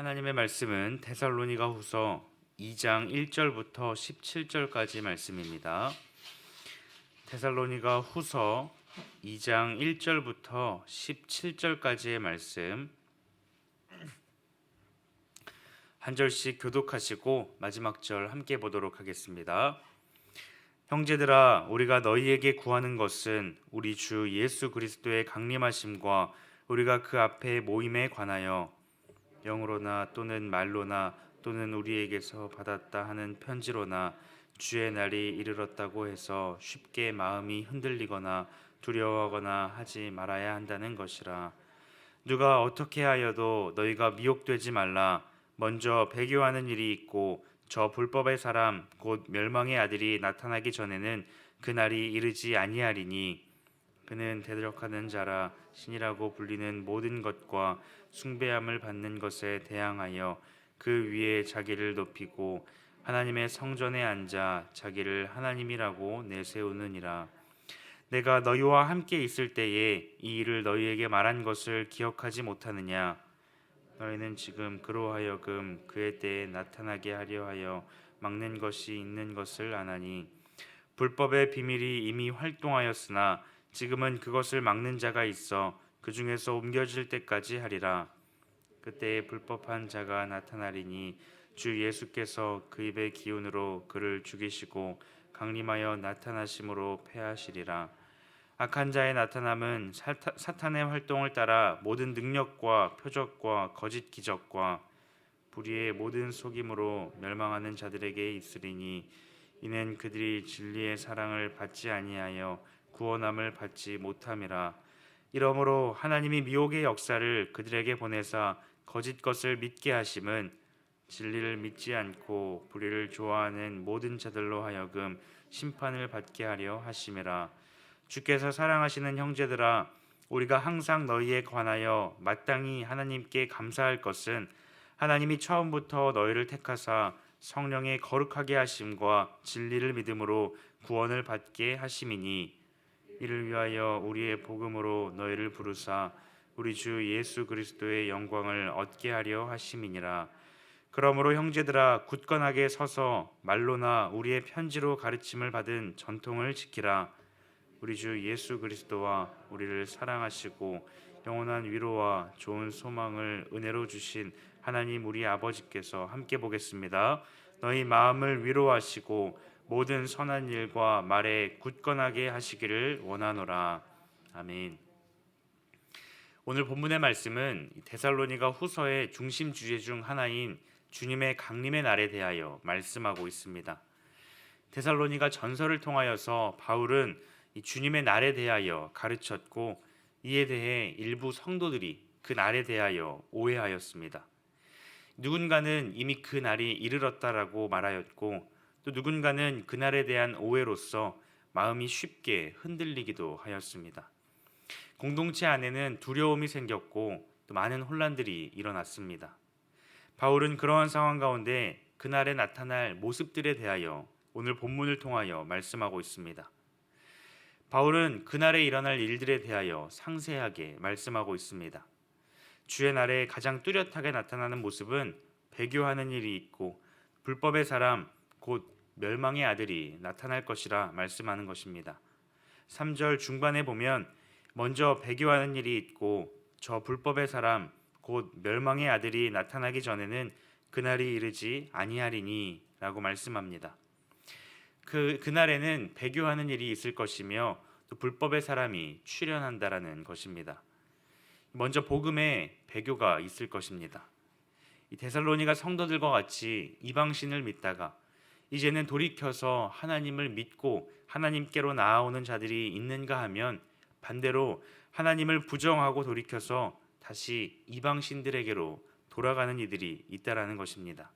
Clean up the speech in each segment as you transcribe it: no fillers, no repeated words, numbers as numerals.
하나님의 말씀은 데살로니가후서 2장 1절부터 17절까지 말씀입니다. 데살로니가후서 2장 1절부터 17절까지의 말씀 한 절씩 교독하시고 마지막 절 함께 보도록 하겠습니다. 형제들아, 우리가 너희에게 구하는 것은 우리 주 예수 그리스도의 강림하심과 우리가 그 앞에 모임에 관하여 영으로나 또는 말로나 또는 우리에게서 받았다 하는 편지로나 주의 날이 이르렀다고 해서 쉽게 마음이 흔들리거나 두려워하거나 하지 말아야 한다는 것이라. 누가 어떻게 하여도 너희가 미혹되지 말라. 먼저 배교하는 일이 있고 저 불법의 사람 곧 멸망의 아들이 나타나기 전에는 그 날이 이르지 아니하리니 그는 대적하는 자라. 신이라고 불리는 모든 것과 숭배함을 받는 것에 대항하여 그 위에 자기를 높이고 하나님의 성전에 앉아 자기를 하나님이라고 내세우느니라. 내가 너희와 함께 있을 때에 이 일을 너희에게 말한 것을 기억하지 못하느냐? 너희는 지금 그로 하여금 그의 때에 나타나게 하려 하여 막는 것이 있는 것을 아나니 불법의 비밀이 이미 활동하였으나 지금은 그것을 막는 자가 있어 그 중에서 옮겨질 때까지 하리라. 그때에 불법한 자가 나타나리니 주 예수께서 그 입의 기운으로 그를 죽이시고 강림하여 나타나심으로 패하시리라. 악한 자의 나타남은 사탄의 활동을 따라 모든 능력과 표적과 거짓 기적과 불의의 모든 속임으로 멸망하는 자들에게 있으리니 이는 그들이 진리의 사랑을 받지 아니하여 구원함을 받지 못함이라. 이러므로 하나님이 미혹의 역사를 그들에게 보내사 거짓 것을 믿게 하심은 진리를 믿지 않고 불의를 좋아하는 모든 자들로 하여금 심판을 받게 하려 하심이라. 주께서 사랑하시는 형제들아, 우리가 항상 너희에 관하여 마땅히 하나님께 감사할 것은 하나님이 처음부터 너희를 택하사 성령의 거룩하게 하심과 진리를 믿음으로 구원을 받게 하심이니 이를 위하여 우리의 복음으로 너희를 부르사 우리 주 예수 그리스도의 영광을 얻게 하려 하심이니라. 그러므로 형제들아, 굳건하게 서서 말로나 우리의 편지로 가르침을 받은 전통을 지키라. 우리 주 예수 그리스도와 우리를 사랑하시고 영원한 위로와 좋은 소망을 은혜로 주신 하나님 우리 아버지께서 함께 보겠습니다. 너희 마음을 위로하시고 모든 선한 일과 말에 굳건하게 하시기를 원하노라. 아멘. 오늘 본문의 말씀은 데살로니가 후서의 중심 주제 중 하나인 주님의 강림의 날에 대하여 말씀하고 있습니다. 데살로니가 전서를 통하여서 바울은 이 주님의 날에 대하여 가르쳤고 이에 대해 일부 성도들이 그 날에 대하여 오해하였습니다. 누군가는 이미 그 날이 이르렀다라고 말하였고 또 누군가는 그 날에 대한 오해로서 마음이 쉽게 흔들리기도 하였습니다. 공동체 안에는 두려움이 생겼고 또 많은 혼란들이 일어났습니다. 바울은 그러한 상황 가운데 그날에 나타날 모습들에 대하여 오늘 본문을 통하여 말씀하고 있습니다. 바울은 그날에 일어날 일들에 대하여 상세하게 말씀하고 있습니다. 주의 날에 가장 뚜렷하게 나타나는 모습은 배교하는 일이 있고 불법의 사람 곧 멸망의 아들이 나타날 것이라 말씀하는 것입니다. 3절 중반에 보면 먼저 배교하는 일이 있고 저 불법의 사람 곧 멸망의 아들이 나타나기 전에는 그날이 이르지 아니하리니 라고 말씀합니다. 그날에는 배교하는 일이 있을 것이며 또 불법의 사람이 출현한다라는 것입니다. 먼저 복음에 배교가 있을 것입니다. 이 데살로니가 성도들과 같이 이방신을 믿다가 이제는 돌이켜서 하나님을 믿고 하나님께로 나아오는 자들이 있는가 하면 반대로 하나님을 부정하고 돌이켜서 다시 이방신들에게로 돌아가는 이들이 있다라는 것입니다.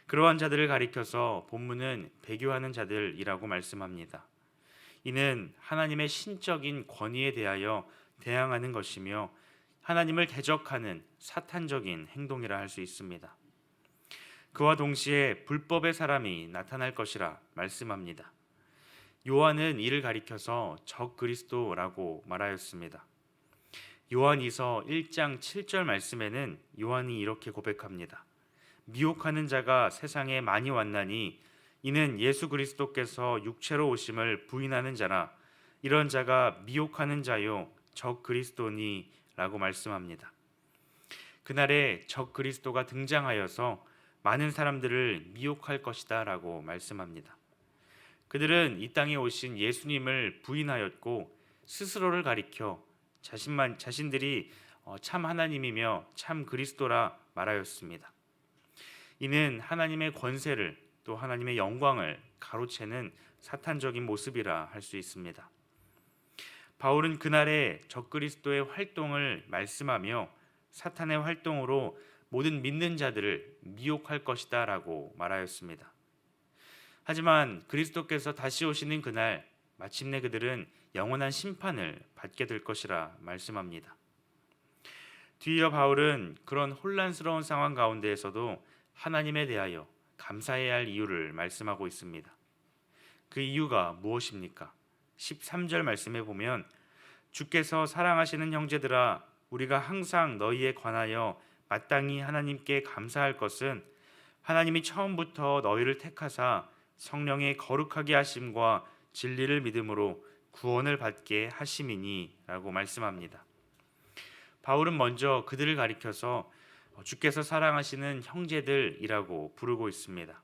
그러한 자들을 가리켜서 본문은 배교하는 자들이라고 말씀합니다. 이는 하나님의 신적인 권위에 대하여 대항하는 것이며 하나님을 대적하는 사탄적인 행동이라 할 수 있습니다. 그와 동시에 불법의 사람이 나타날 것이라 말씀합니다. 요한은 이를 가리켜서 적 그리스도라고 말하였습니다. 요한이서 1장 7절 말씀에는 요한이 이렇게 고백합니다. 미혹하는 자가 세상에 많이 왔나니 이는 예수 그리스도께서 육체로 오심을 부인하는 자라. 이런 자가 미혹하는 자요 적 그리스도니 라고 말씀합니다. 그날에 적 그리스도가 등장하여서 많은 사람들을 미혹할 것이다 라고 말씀합니다. 그들은 이 땅에 오신 예수님을 부인하였고 스스로를 가리켜 자신들이 참 하나님이며 참 그리스도라 말하였습니다. 이는 하나님의 권세를 또 하나님의 영광을 가로채는 사탄적인 모습이라 할 수 있습니다. 바울은 그날의 적그리스도의 활동을 말씀하며 사탄의 활동으로 모든 믿는 자들을 미혹할 것이다 라고 말하였습니다. 하지만 그리스도께서 다시 오시는 그날 마침내 그들은 영원한 심판을 받게 될 것이라 말씀합니다. 뒤이어 바울은 그런 혼란스러운 상황 가운데에서도 하나님에 대하여 감사해야 할 이유를 말씀하고 있습니다. 그 이유가 무엇입니까? 13절 말씀에 보면 주께서 사랑하시는 형제들아 우리가 항상 너희에 관하여 마땅히 하나님께 감사할 것은 하나님이 처음부터 너희를 택하사 성령의 거룩하게 하심과 진리를 믿음으로 구원을 받게 하심이니 라고 말씀합니다. 바울은 먼저 그들을 가리켜서 주께서 사랑하시는 형제들이라고 부르고 있습니다.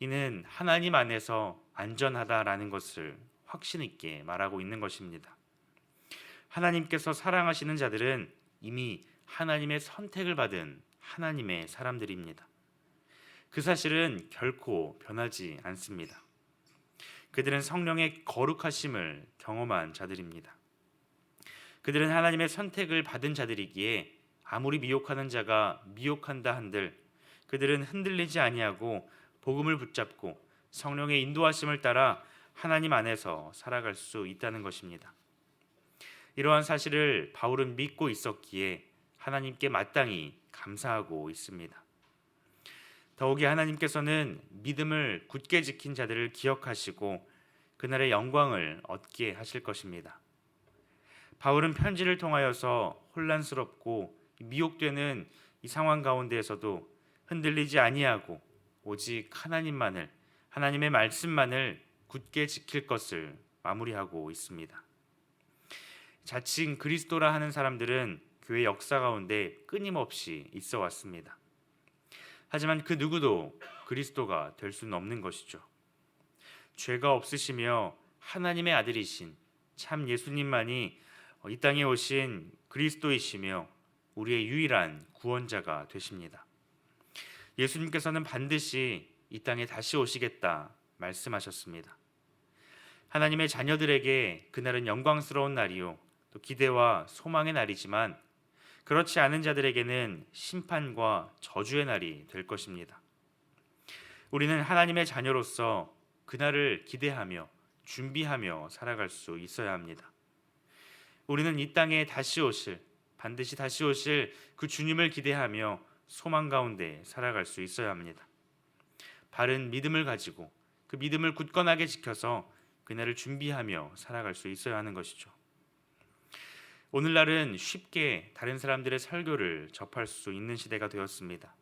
이는 하나님 안에서 안전하다라는 것을 확신 있게 말하고 있는 것입니다. 하나님께서 사랑하시는 자들은 이미 하나님의 선택을 받은 하나님의 사람들입니다. 그 사실은 결코 변하지 않습니다. 그들은 성령의 거룩하심을 경험한 자들입니다. 그들은 하나님의 선택을 받은 자들이기에 아무리 미혹하는 자가 미혹한다 한들 그들은 흔들리지 아니하고 복음을 붙잡고 성령의 인도하심을 따라 하나님 안에서 살아갈 수 있다는 것입니다. 이러한 사실을 바울은 믿고 있었기에 하나님께 마땅히 감사하고 있습니다. 더욱이 하나님께서는 믿음을 굳게 지킨 자들을 기억하시고 그날의 영광을 얻게 하실 것입니다. 바울은 편지를 통하여서 혼란스럽고 미혹되는 이 상황 가운데에서도 흔들리지 아니하고 오직 하나님의 말씀만을 굳게 지킬 것을 마무리하고 있습니다. 자칭 그리스도라 하는 사람들은 교회 역사 가운데 끊임없이 있어 왔습니다. 하지만 그 누구도 그리스도가 될 수는 없는 것이죠. 죄가 없으시며 하나님의 아들이신 참 예수님만이 이 땅에 오신 그리스도이시며 우리의 유일한 구원자가 되십니다. 예수님께서는 반드시 이 땅에 다시 오시겠다 말씀하셨습니다. 하나님의 자녀들에게 그날은 영광스러운 날이요 또 기대와 소망의 날이지만 그렇지 않은 자들에게는 심판과 저주의 날이 될 것입니다. 우리는 하나님의 자녀로서 그날을 기대하며 준비하며 살아갈 수 있어야 합니다. 우리는 이 땅에 반드시 다시 오실 그 주님을 기대하며 소망 가운데 살아갈 수 있어야 합니다. 바른 믿음을 가지고 그 믿음을 굳건하게 지켜서 그날을 준비하며 살아갈 수 있어야 하는 것이죠. 오늘날은 쉽게 다른 사람들의 설교를 접할 수 있는 시대가 되었습니다.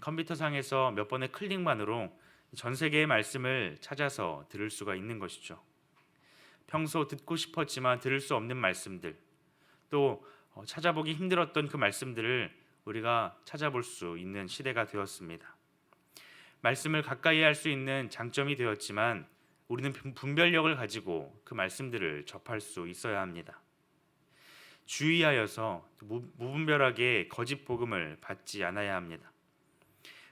컴퓨터상에서 몇 번의 클릭만으로 전 세계의 말씀을 찾아서 들을 수가 있는 것이죠. 평소 듣고 싶었지만 들을 수 없는 말씀들, 또 찾아보기 힘들었던 그 말씀들을 우리가 찾아볼 수 있는 시대가 되었습니다. 말씀을 가까이 할 수 있는 장점이 되었지만 우리는 분별력을 가지고 그 말씀들을 접할 수 있어야 합니다. 주의하여서 무분별하게 거짓 복음을 받지 않아야 합니다.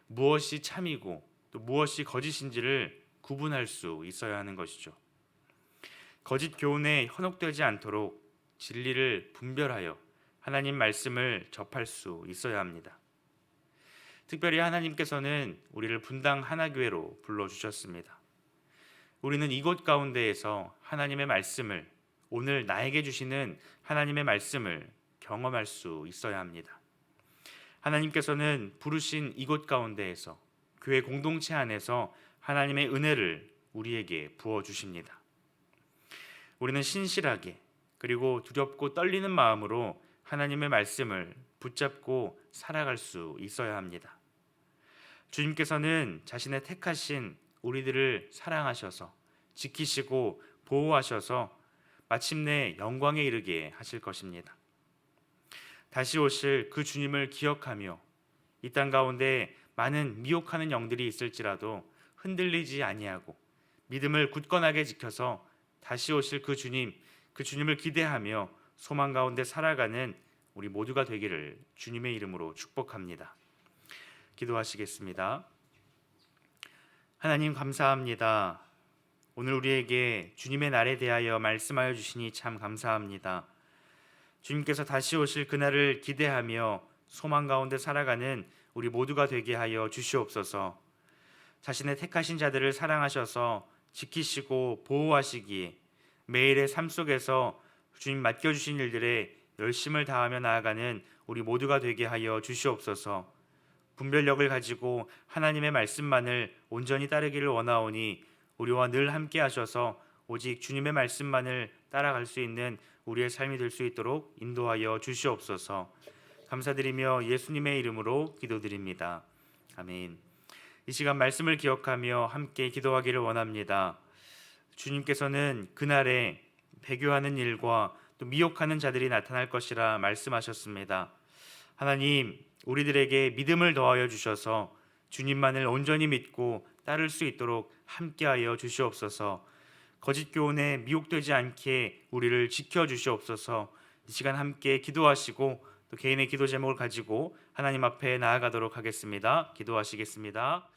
무엇이 참이고 또 무엇이 거짓인지를 구분할 수 있어야 하는 것이죠. 거짓 교훈에 현혹되지 않도록 진리를 분별하여 하나님 말씀을 접할 수 있어야 합니다. 특별히 하나님께서는 우리를 분당 하나교회로 불러주셨습니다. 우리는 이곳 가운데에서 하나님의 말씀을, 오늘 나에게 주시는 하나님의 말씀을 경험할 수 있어야 합니다. 하나님께서는 부르신 이곳 가운데에서 교회 공동체 안에서 하나님의 은혜를 우리에게 부어주십니다. 우리는 신실하게 그리고 두렵고 떨리는 마음으로 하나님의 말씀을 붙잡고 살아갈 수 있어야 합니다. 주님께서는 자신의 택하신 우리들을 사랑하셔서 지키시고 보호하셔서 마침내 영광에 이르게 하실 것입니다. 다시 오실 그 주님을 기억하며 이 땅 가운데 많은 미혹하는 영들이 있을지라도 흔들리지 아니하고 믿음을 굳건하게 지켜서 다시 오실 그 주님을 기대하며 소망 가운데 살아가는 우리 모두가 되기를 주님의 이름으로 축복합니다. 기도하시겠습니다. 하나님 감사합니다. 오늘 우리에게 주님의 날에 대하여 말씀하여 주시니 참 감사합니다. 주님께서 다시 오실 그날을 기대하며 소망 가운데 살아가는 우리 모두가 되게 하여 주시옵소서. 자신의 택하신 자들을 사랑하셔서 지키시고 보호하시기에 매일의 삶 속에서 주님 맡겨주신 일들에 열심을 다하며 나아가는 우리 모두가 되게 하여 주시옵소서. 분별력을 가지고 하나님의 말씀만을 온전히 따르기를 원하오니 우리와 늘 함께 하셔서 오직 주님의 말씀만을 따라갈 수 있는 우리의 삶이 될 수 있도록 인도하여 주시옵소서. 감사드리며 예수님의 이름으로 기도드립니다. 아멘. 이 시간 말씀을 기억하며 함께 기도하기를 원합니다. 주님께서는 그날에 배교하는 일과 또 미혹하는 자들이 나타날 것이라 말씀하셨습니다. 하나님, 우리들에게 믿음을 더하여 주셔서 주님만을 온전히 믿고 따를 수 있도록 함께하여 주시옵소서. 거짓 교훈에 미혹되지 않게 우리를 지켜 주시옵소서. 이 시간 함께 기도하시고 또 개인의 기도 제목을 가지고 하나님 앞에 나아가도록 하겠습니다. 기도하시겠습니다.